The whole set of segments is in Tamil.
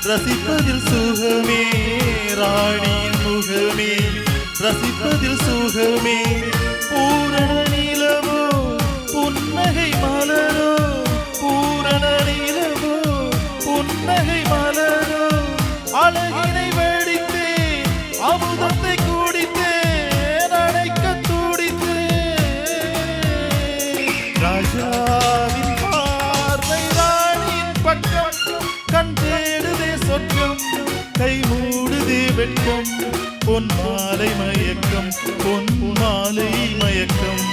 ரசிப்பதில் சுகமே ராணியின் முகமே ரசிப்பதில் சுகமே பூரண நிலவோ புன்னகை மலரோ பூரண நிலவோ புன்னகை மலரோ அழகினை வெடித்தே அமுதத்தை குடித்தே நனைக்க துடித்தே ராஜாவின் பார்வை ராணியின் பக்கம் கண் தேடுதே சொர்க்கம் கை மூடுதே வெட்கம் பொன் மாலை மயக்கம் பொன் மாலை மயக்கம்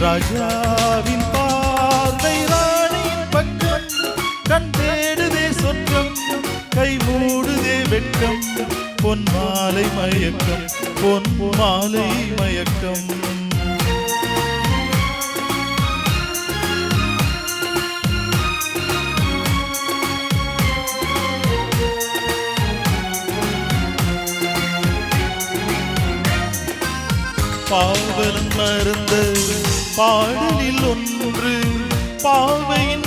ராஜாவின் பார்வை ராணியின் பக்கம் கண் தேடுதே சொர்க்கம் கை மூடுதே வெட்கம் பொன் மாலை மயக்கம் பொன் மாலை மயக்கம் பாவலன் மறந்த பாடலில் ஒன்று பாவையின்